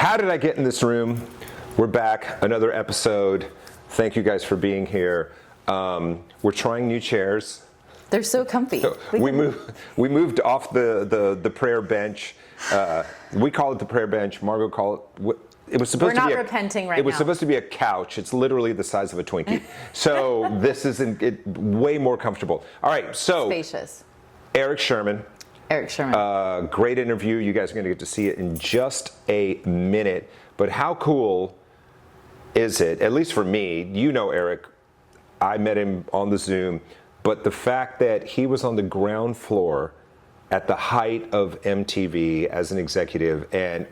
How did I get in this room? We're back, another episode. Thank you guys for being here. We're trying new chairs. They're so comfy. So we moved off the prayer bench. We call it the prayer bench. Margot called it was supposed to be. We're not repenting right now. It was supposed to be a couch. It's literally the size of a Twinkie. So this is way more comfortable. All right, so spacious. Eric Sherman. Great interview. You guys are going to get to see it in just a minute. But how cool is it, at least for me, you know Eric, I met him on the Zoom, but the fact that he was on the ground floor at the height of MTV as an executive, and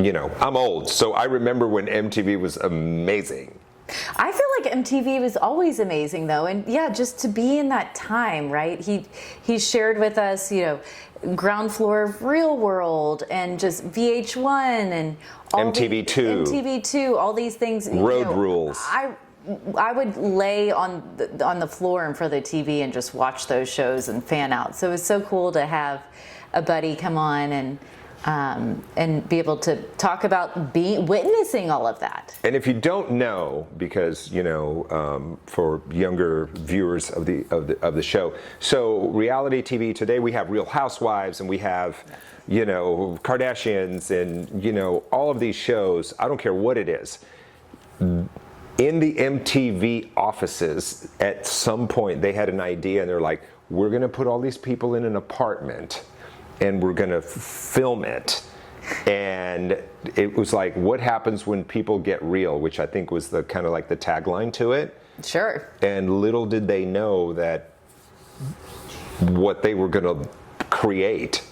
you know, I'm old, so I remember when MTV was amazing. I feel like MTV was always amazing, though, and yeah, just to be in that time, right? He shared with us, you know, ground floor of Real World and just VH1 and all MTV2, all these things. Road Rules. I would lay on the floor in front of the TV and just watch those shows and fan out. So it was so cool to have a buddy come on and be able to talk about witnessing all of that. And if you don't know, because you know, for younger viewers of the show, so reality TV today, we have Real Housewives and we have, you know, Kardashians and you know all of these shows. I don't care what it is. In the MTV offices, at some point, they had an idea, and they're like, "We're going to put all these people in an apartment." And we're going to film it. And it was like, what happens when people get real, which I think was the kind of like the tagline to it. Sure. And little did they know that what they were going to create.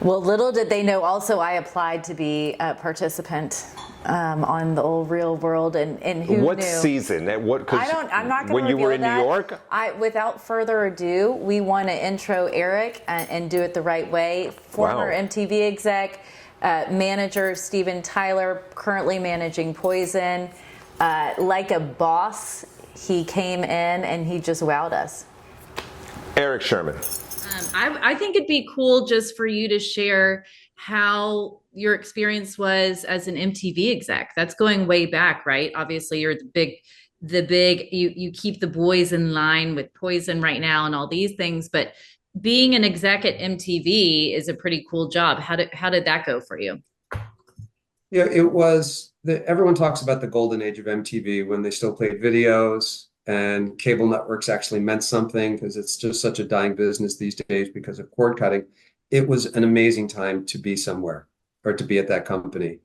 Well, little did they know also I applied to be a participant on the old Real World, and who what knew? Season? At what? I'm not going to when you were in that. New York. Without further ado, we want to intro Eric and do it the right way. Former MTV exec, manager Steven Tyler, currently managing Poison. Like a boss, he came in and he just wowed us. Eric Sherman. I think it'd be cool just for you to share how your experience was as an MTV exec. That's going way back, right? Obviously, you're the big. You keep the boys in line with Poison right now and all these things. But being an exec at MTV is a pretty cool job. How did that go for you? Yeah, it was. Everyone talks about the golden age of MTV when they still played videos. And cable networks actually meant something because it's just such a dying business these days because of cord cutting. It was an amazing time to be somewhere or to be at that company.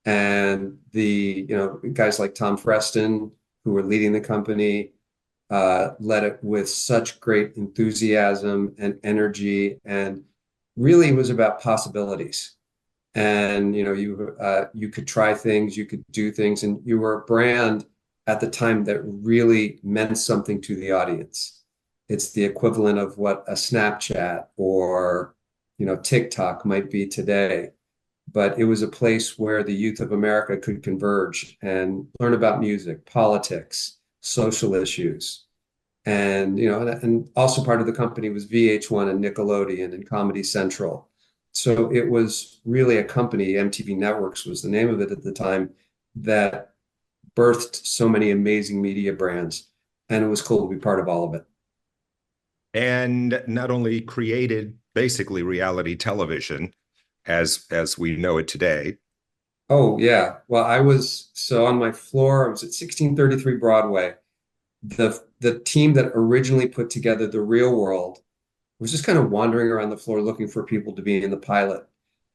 And guys like Tom Freston, who were leading the company, led it with such great enthusiasm and energy, and really was about possibilities. And, you know, you could try things, you could do things, and you were a brand at the time that really meant something to the audience. It's the equivalent of what a Snapchat or, you know, TikTok might be today. But it was a place where the youth of America could converge and learn about music, politics, social issues. And, you know, and also part of the company was VH1 and Nickelodeon and Comedy Central. So it was really a company, MTV Networks was the name of it at the time, that birthed so many amazing media brands, and it was cool to be part of all of it. And not only created basically reality television as we know it today. Oh yeah, well I was on my floor. I was at 1633 Broadway. The team that originally put together The Real World was just kind of wandering around the floor looking for people to be in the pilot.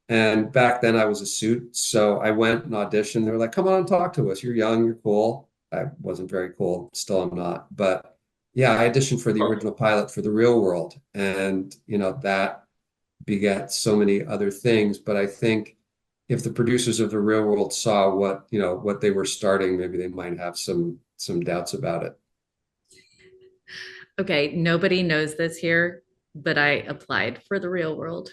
And back then I was a suit, so I went and auditioned. They were like, come on and talk to us. You're young, you're cool. I wasn't very cool, still I'm not. But yeah, I auditioned for the original pilot for The Real World. And, you know, that begat so many other things. But I think if the producers of The Real World saw what they were starting, maybe they might have some doubts about it. Okay, nobody knows this here, but I applied for The Real World.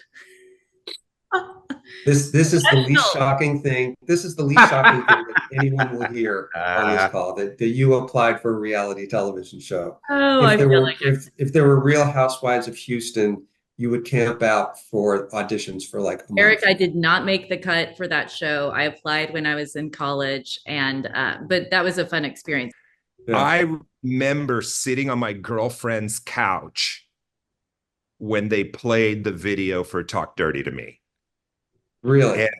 This is the least shocking thing. This is the least shocking thing that anyone will hear on this call, that you applied for a reality television show. Oh, if there were Real Housewives of Houston you would camp out for auditions for like a Eric, month. I did not make the cut for that show. I applied when I was in college, and but that was a fun experience. Yeah, I remember sitting on my girlfriend's couch when they played the video for Talk Dirty to Me. really. And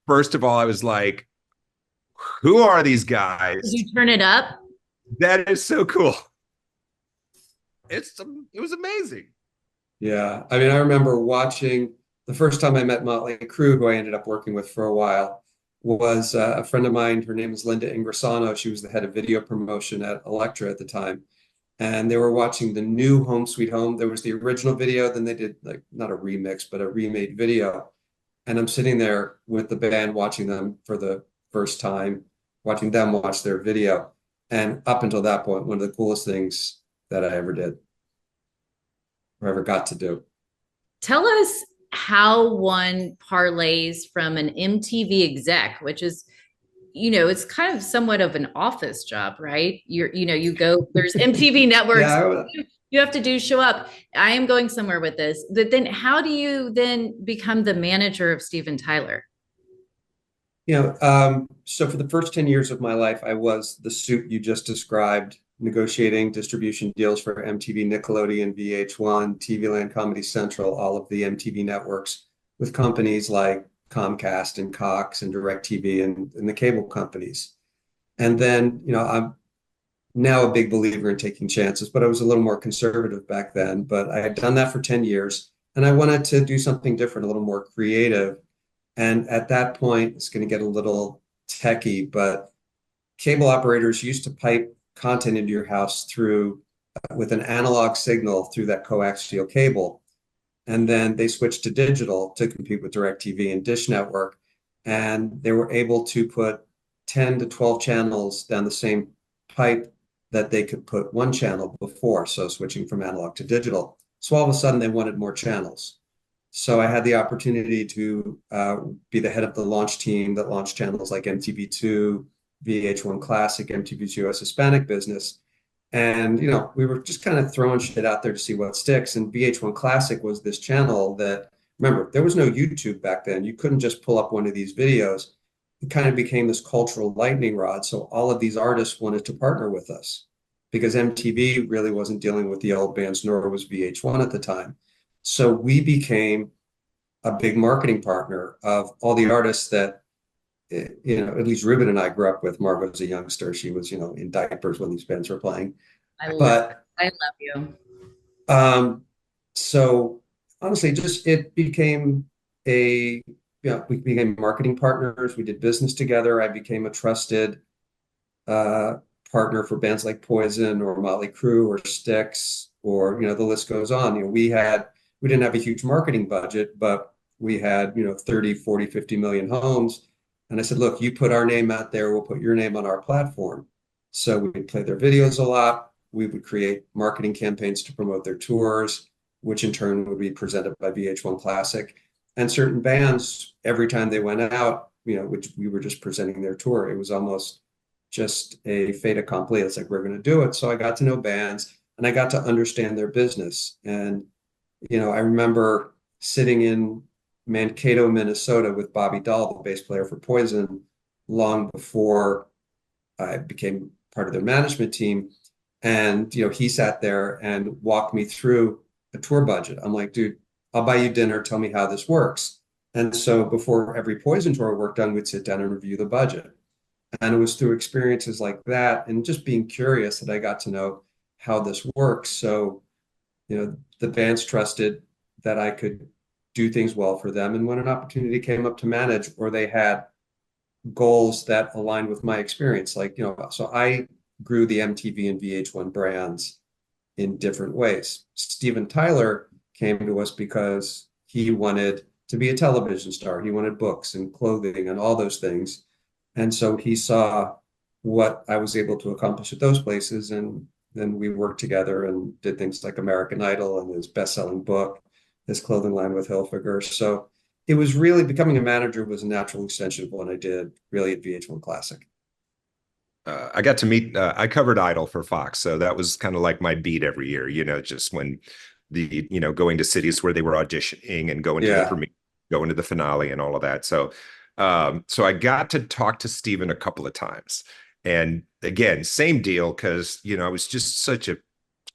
first of all, I was like, who are these Did guys? you turn it up? That is so cool. It was amazing. Yeah. I mean, I remember watching the first time I met Motley Crue, who I ended up working with for a while, was a friend of mine. Her name is Linda Ingrasano. She was the head of video promotion at Elektra at the time. And they were watching the new Home Sweet Home. There was the original video, then they did like not a remix, but a remade video. And I'm sitting there with the band watching them for the first time, watching them watch their video. And up until that point, one of the coolest things that I ever did or ever got to do. Tell us how one parlays from an MTV exec, which is, it's kind of somewhat of an office job, right? You go, there's MTV networks, Yeah, you have to do show up. I am going somewhere with this. But then how do you then become the manager of Steven Tyler? so for the first 10 years of my life, I was the suit you just described, negotiating distribution deals for MTV, Nickelodeon, VH1, TV Land, Comedy Central, all of the MTV networks with companies like Comcast and Cox and DirecTV and the cable companies. And then, I'm now a big believer in taking chances, but I was a little more conservative back then. But I had done that for 10 years and I wanted to do something different, a little more creative. And at that point, it's going to get a little techie, but cable operators used to pipe content into your house through with an analog signal through that coaxial cable. And then they switched to digital to compete with DirecTV and Dish Network. And they were able to put 10 to 12 channels down the same pipe that they could put one channel before. So switching from analog to digital. So all of a sudden they wanted more channels. So I had the opportunity to be the head of the launch team that launched channels like MTV2, VH1 Classic, MTV2 US Hispanic Business. And, we were just kind of throwing shit out there to see what sticks. And VH1 Classic was this channel that, remember, there was no YouTube back then. You couldn't just pull up one of these videos. It kind of became this cultural lightning rod. So all of these artists wanted to partner with us because MTV really wasn't dealing with the old bands, nor was VH1 at the time. So we became a big marketing partner of all the artists that, at least Ruben and I grew up with. Margot was a youngster. She was, in diapers when these bands were playing. I love you. Um, so honestly, just it became we became marketing partners. We did business together. I became a trusted partner for bands like Poison or Motley Crue or Styx, or, the list goes on. We didn't have a huge marketing budget, but we had, 30, 40, 50 million homes. And I said, look, you put our name out there, we'll put your name on our platform. So we would play their videos a lot. We would create marketing campaigns to promote their tours, which in turn would be presented by VH1 Classic. And certain bands, every time they went out, which we were just presenting their tour. It was almost just a fait accompli. It's like, we're going to do it. So I got to know bands and I got to understand their business. And, I remember sitting in Mankato, Minnesota with Bobby Dahl, the bass player for Poison, long before I became part of their management team. And, he sat there and walked me through a tour budget. I'm like, dude, I'll buy you dinner. Tell me how this works. And so before every Poison tour work done, we'd sit down and review the budget. And it was through experiences like that and just being curious that I got to know how this works. So, the bands trusted that I could do things well for them. And when an opportunity came up to manage, or they had goals that aligned with my experience, so I grew the MTV and VH1 brands in different ways. Steven Tyler came to us because he wanted to be a television star. He wanted books and clothing and all those things. And so he saw what I was able to accomplish at those places. And then we worked together and did things like American Idol and his best-selling book, his clothing line with Hilfiger. So it was really, becoming a manager was a natural extension of what I did really at VH1 Classic. I got to meet, I covered Idol for Fox. So that was kind of like my beat every year, just when going to cities where they were auditioning and going to the premiere, going to the finale and all of that. So so I got to talk to Steven a couple of times. And again, same deal, because I was just such a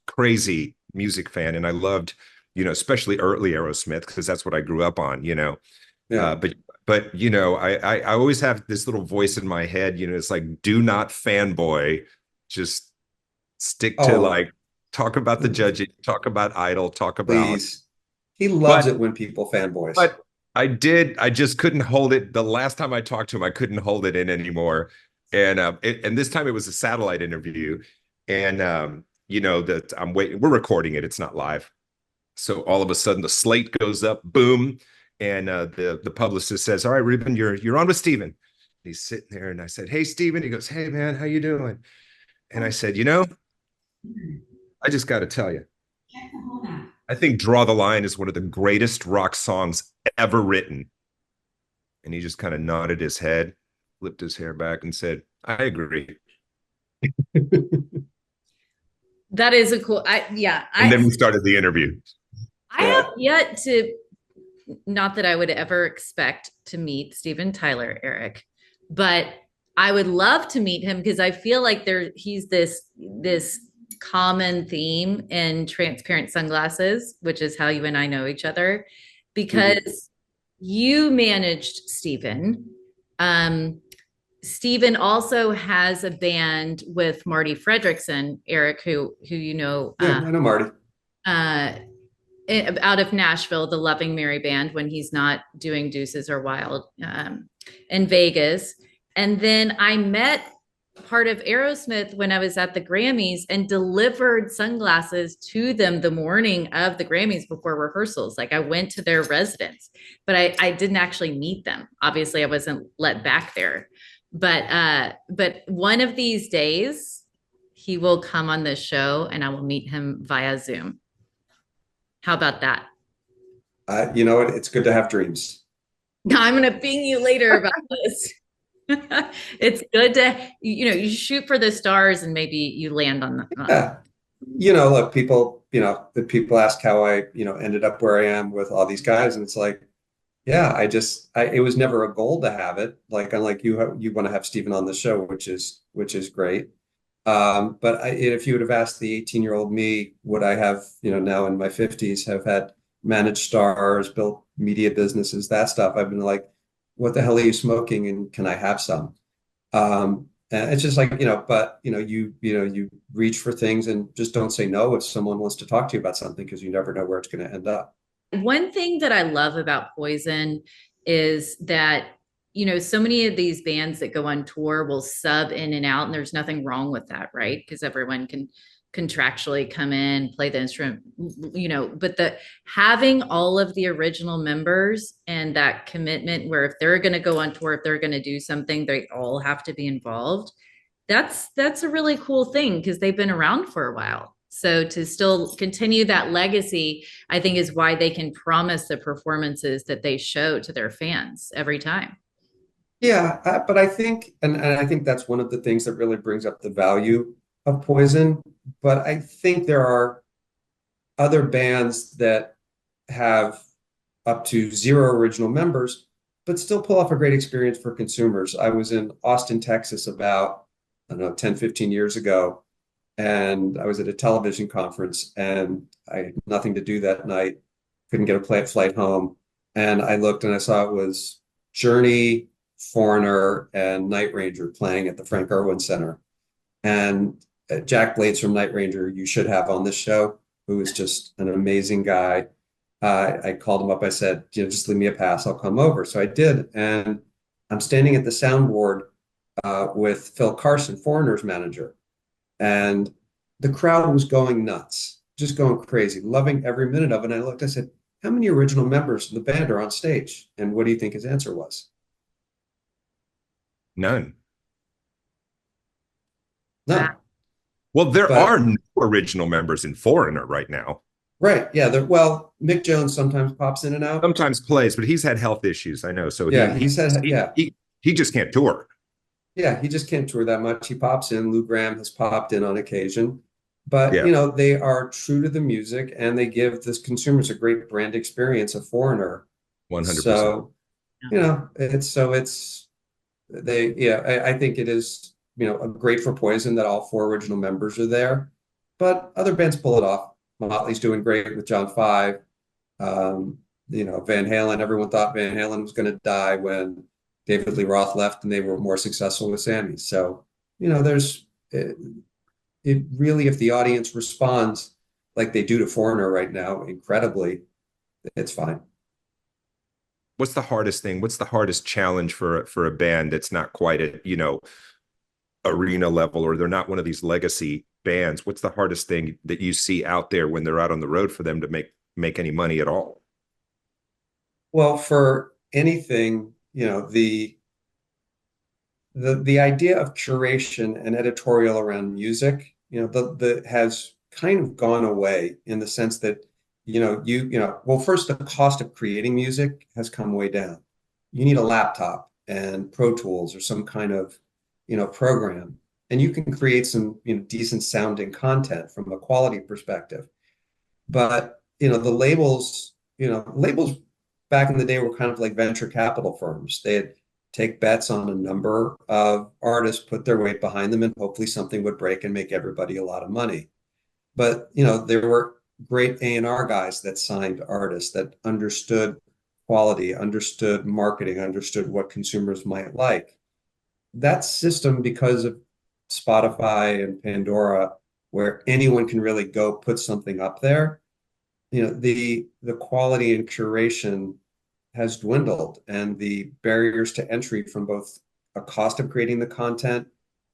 crazy music fan, and I loved, especially early Aerosmith, because that's what I grew up on, but I always have this little voice in my head, it's like, do not fanboy, just stick to like, talk about the judging, talk about Idol, talk about. Please. He loves it when people fanboys. But I just couldn't hold it. The last time I talked to him, I couldn't hold it in anymore. And and this time it was a satellite interview, and that I'm waiting. We're recording it. It's not live. So all of a sudden the slate goes up, boom, and the publicist says, "All right, Ruben, you're on with Steven." He's sitting there, and I said, "Hey, Steven." He goes, "Hey, man, how you doing?" And I said, I just got to tell you, I think "Draw the Line" is one of the greatest rock songs ever written. And he just kind of nodded his head, flipped his hair back, and said, "I agree." That is a cool, And then we started the interview. I have yet to, not that I would ever expect to meet Steven Tyler, Eric, but I would love to meet him, because I feel like he's this common theme in transparent sunglasses, which is how you and I know each other, because you managed Steven. Steven also has a band with Marty Fredrickson, Eric, who I know Marty. Out of Nashville, the Loving Mary Band, when he's not doing Deuces or Wild, in Vegas. And then I met part of Aerosmith when I was at the Grammys and delivered sunglasses to them the morning of the Grammys before rehearsals. Like, I went to their residence, but I didn't actually meet them. Obviously, I wasn't let back there. But one of these days he will come on this show and I will meet him via Zoom. How about that? You know what? It's good to have dreams. I'm going to ping you later about this. It's good to, you shoot for the stars and maybe you land on the. Look, people, the people ask how I, ended up where I am with all these guys. And it's like, it was never a goal to have it. Like, unlike you want to have Steven on the show, which is great. But if you would have asked the 18-year-old me, would I have, now in my 50s, have had managed stars, built media businesses, that stuff, I've been like, what the hell are you smoking? And can I have some? And it's just like, you reach for things and just don't say no if someone wants to talk to you about something, because you never know where it's going to end up. One thing that I love about Poison is that, so many of these bands that go on tour will sub in and out, and there's nothing wrong with that, right? Because everyone can contractually come in, play the instrument, but having all of the original members and that commitment where if they're going to go on tour, if they're going to do something, they all have to be involved. That's a really cool thing, because they've been around for a while. So to still continue that legacy, I think, is why they can promise the performances that they show to their fans every time. Yeah, but I think, and I think that's one of the things that really brings up the value of Poison. But I think there are other bands that have up to 0 original members, but still pull off a great experience for consumers. I was in Austin, Texas about, 10, 15 years ago. And I was at a television conference and I had nothing to do that night. Couldn't get a flight home. And I looked and I saw it was Journey, Foreigner, and Night Ranger playing at the Frank Irwin Center. And Jack Blades from Night Ranger, you should have on this show, who is just an amazing guy. I called him up. I said, just leave me a pass. I'll come over. So I did. And I'm standing at the soundboard with Phil Carson, Foreigner's manager. And the crowd was going nuts, just going crazy, loving every minute of it. And I looked, I said, how many original members of the band are on stage? And what do you think his answer was? None. None. Well, there are no original members in Foreigner right now. Right. Yeah. Mick Jones sometimes pops in and out. Sometimes plays, but he's had health issues, I know. So he just can't tour. Yeah, he just can't tour that much. He pops in. Lou Gramm has popped in on occasion. But Yeah, they are true to the music and they give the consumers a great brand experience of Foreigner. 100%. So, it's they yeah, I think it is, a great for Poison that all four original members are there. But other bands pull it off. Motley's doing great with John Five. Um, Van Halen, everyone thought Van Halen was going to die when David Lee Roth left and they were more successful with Sammy. So, there's it really, if the audience responds like they do to Foreigner right now, incredibly, it's fine. What's the hardest thing? What's the hardest challenge for a band that's not quite at, arena level, or they're not one of these legacy bands? What's the hardest thing that you see out there when they're out on the road for them to make any money at all? Well, for anything, the idea of curation and editorial around music, the has kind of gone away in the sense that, well, first, the cost of creating music has come way down. You need a laptop and Pro Tools or some kind of, program, and you can create some, decent sounding content from a quality perspective. But, the labels back in the day were kind of like venture capital firms. They'd take bets on a number of artists, put their weight behind them, and hopefully something would break and make everybody a lot of money. But there were great A&R guys that signed artists that understood quality, understood marketing, understood what consumers might like. That system, because of Spotify and Pandora, where anyone can really go put something up there, the quality and curation has dwindled, and the barriers to entry from both a cost of creating the content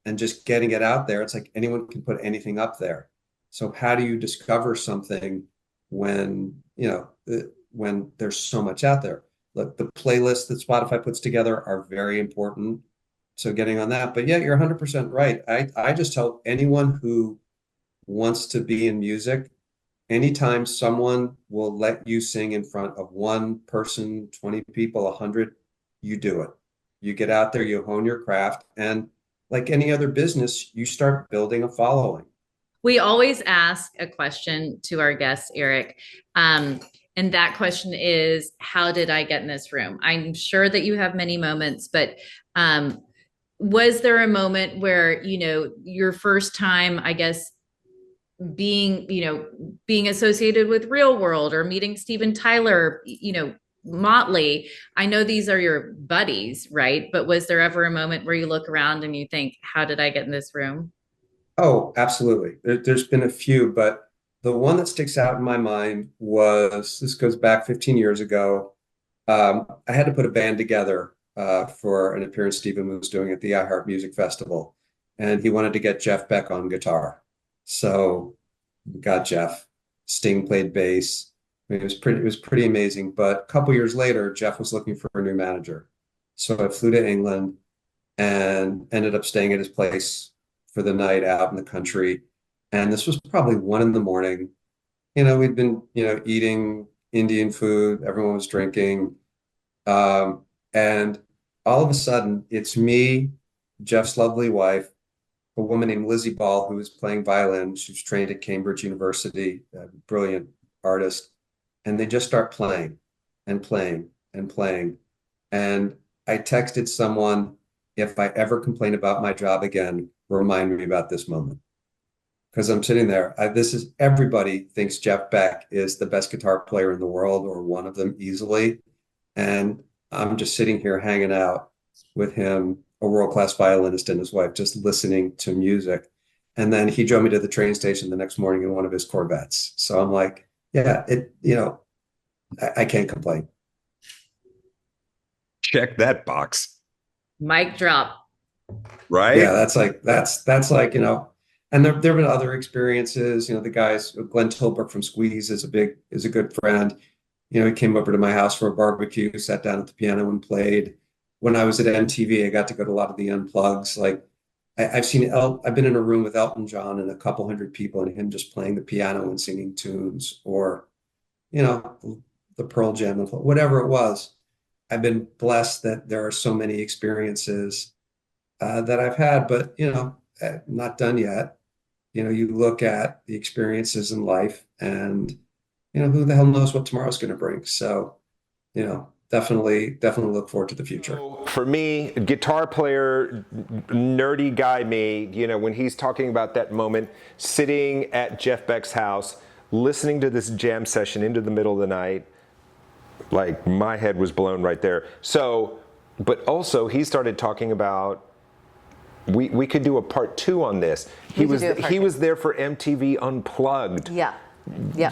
and just getting it out there. It's like anyone can put anything up there. So how do you discover something when, when there's so much out there? Look, the playlists that Spotify puts together are very important. So getting on that. But yeah, you're 100% right. I just tell anyone who wants to be in music, anytime someone will let you sing in front of one person, 20 people, 100, you do it. You get out there, you hone your craft, and like any other business, you start building a following. We always ask a question to our guests, Eric. And that question is, how did I get in this room? I'm sure that you have many moments, but was there a moment where, your first time, I guess, being associated with Real World or meeting Steven Tyler, Motley, I know these are your buddies, right? But was there ever a moment where you look around and you think, how did I get in this room? Oh, absolutely. There's been a few, but the one that sticks out in my mind was, this goes back 15 years ago. I had to put a band together for an appearance Stephen was doing at the iHeart Music Festival, and he wanted to get Jeff Beck on guitar. So we got Jeff. Sting played bass. I mean, it was pretty amazing. But a couple years later, Jeff was looking for a new manager. So I flew to England and ended up staying at his place for the night out in the country. And this was probably 1 in the morning. We'd been, eating Indian food. Everyone was drinking. And all of a sudden, it's me, Jeff's lovely wife, a woman named Lizzie Ball, who was playing violin. She was trained at Cambridge University, a brilliant artist. And they just start playing and playing and playing. And I texted someone, if I ever complain about my job again, remind me about this moment. Because I'm sitting there, everybody thinks Jeff Beck is the best guitar player in the world, or one of them easily. And I'm just sitting here hanging out with him, a world-class violinist, and his wife, just listening to music. And then he drove me to the train station the next morning in one of his Corvettes. So I'm like, yeah, I can't complain. Check that box, Mic drop. right? Yeah, that's like, and there've been other experiences. The guys, Glenn Tilbrook from Squeeze is a good friend. He came over to my house for a barbecue, sat down at the piano and played. When I was at MTV, I got to go to a lot of the unplugs. Like I've been in a room with Elton John and a couple hundred people and him just playing the piano and singing tunes, or, the Pearl Jam, whatever it was. I've been blessed that there are so many experiences that I've had, but not done yet. you look at the experiences in life, and who the hell knows what tomorrow's going to bring. So, definitely look forward to the future. So for me, guitar player, nerdy guy me, when he's talking about that moment, sitting at Jeff Beck's house, listening to this jam session into the middle of the night, like my head was blown right there. So, but also he started talking about we could do a part 2 on this. He was there for MTV Unplugged. Yeah. Yeah.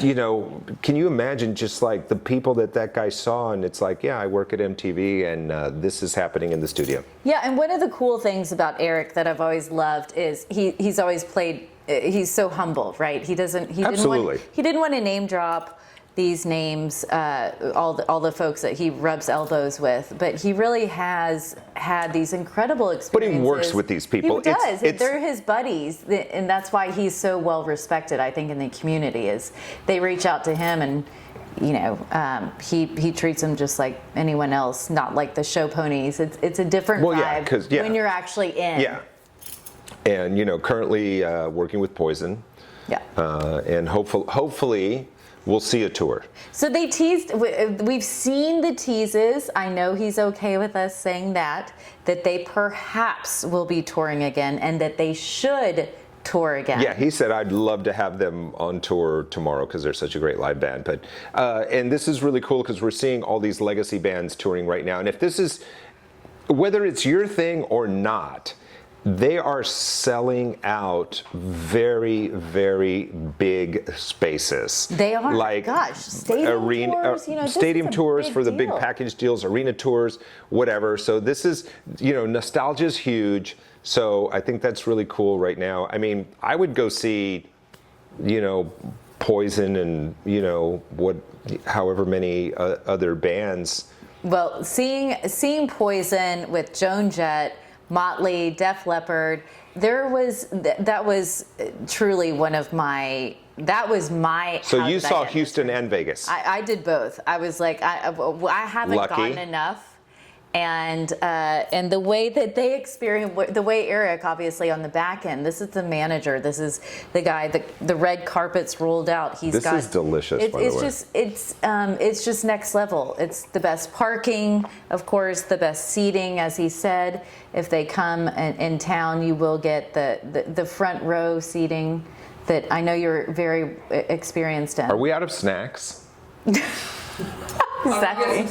Can you imagine just like the people that guy saw, and it's like, yeah, I work at MTV, and this is happening in the studio. Yeah, and one of the cool things about Eric that I've always loved is he's always played. He's so humble, right? He didn't want to name drop these names, all the folks that he rubs elbows with, but he really has had these incredible experiences. But he works with these people. He does. They're his buddies, and that's why he's so well respected, I think, in the community. Is they reach out to him, and he treats them just like anyone else, not like the show ponies. It's a different vibe when you're actually in. Yeah. And currently working with Poison. Yeah. And hopefully we'll see a tour. So they teased, we've seen the teases. I know he's okay with us saying that they perhaps will be touring again, and that they should tour again. Yeah, he said, I'd love to have them on tour tomorrow because they're such a great live band. But and this is really cool because we're seeing all these legacy bands touring right now. And if this is, whether it's your thing or not, they are selling out very, very big spaces. They are. Like, stadium tours. Stadium tours for the big deal. package deals, arena tours, whatever. So this is, nostalgia is huge. So I think that's really cool right now. I mean, I would go see, Poison and however many other bands. Well, seeing Poison with Joan Jett, Motley, Def Leppard, that was truly one of my. That was my. So you saw Houston and Vegas. I did both. I was like, I haven't gotten enough. And the way that they experience, the way Eric, obviously on the back end, this is the manager, this is the guy, the red carpet's rolled out. This is delicious. By the way. It's just next level. It's the best parking, of course, the best seating, as he said. If they come in town, you will get the front row seating that I know you're very experienced in. Are we out of snacks? Exactly.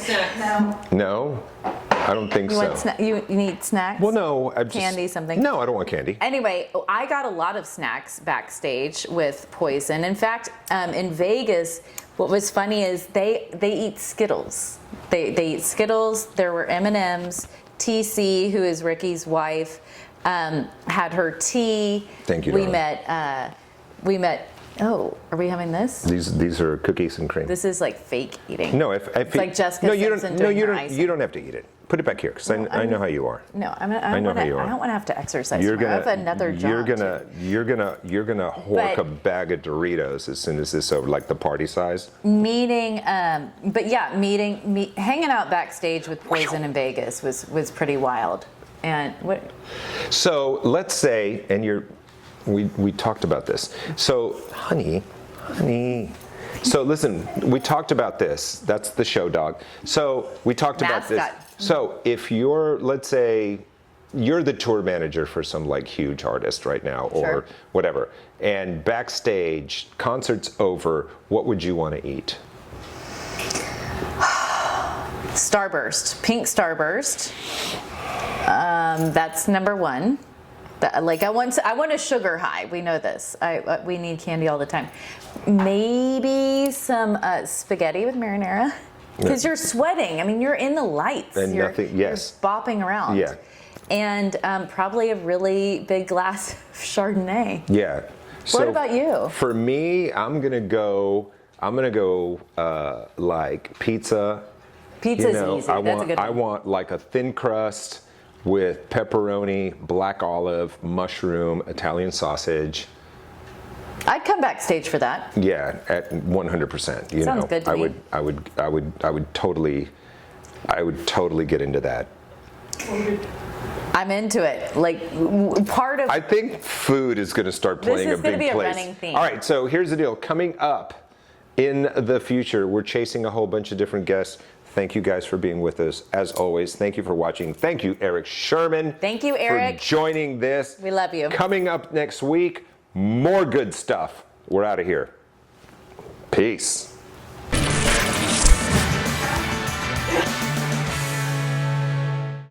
No, I don't think so. You need snacks? Well, no. Candy, something? No, I don't want candy. Anyway, I got a lot of snacks backstage with Poison. In fact, in Vegas, what was funny is they eat Skittles. They eat Skittles. There were M&Ms. TC, who is Ricky's wife, had her tea. Thank you. We met. Oh, are we having this? These are cookies and cream. This is like fake eating. No, it's like Jessica Simpson doing her icing. You don't have to eat it. Put it back here because I know how you are. No, I don't want to have to exercise. I have another job. You're gonna hork a bag of Doritos as soon as this is over, like the party size. Hanging out backstage with Poison in Vegas was pretty wild. And what? So let's say, and we talked about this. So, honey. So listen, we talked about this. That's the show dog. So we talked about this. So if let's say you're the tour manager for some like huge artist right now or whatever, and backstage, concert's over, what would you want to eat? Starburst, pink Starburst. That's number one. I want a sugar high. We know this. We need candy all the time. Maybe some spaghetti with marinara, because you're sweating. I mean, you're in the lights. And you're bopping around. Yeah. And probably a really big glass of Chardonnay. Yeah. What about you? For me, I'm gonna go like pizza. Pizza's easy. That's a good one. I want like a thin crust with pepperoni, black olive, mushroom, Italian sausage. I'd come backstage for that. Yeah, at 100%. Sounds good to me. I would totally get into that. I'm into it. Like part part of. I think food is going to start playing a This is going big to be place. a running theme. All right, so here's the deal. Coming up in the future, we're chasing a whole bunch of different guests. Thank you guys for being with us. As always, thank you for watching. Thank you, Eric Sherman. Thank you, Eric. For joining this. We love you. Coming up next week, more good stuff. We're out of here. Peace.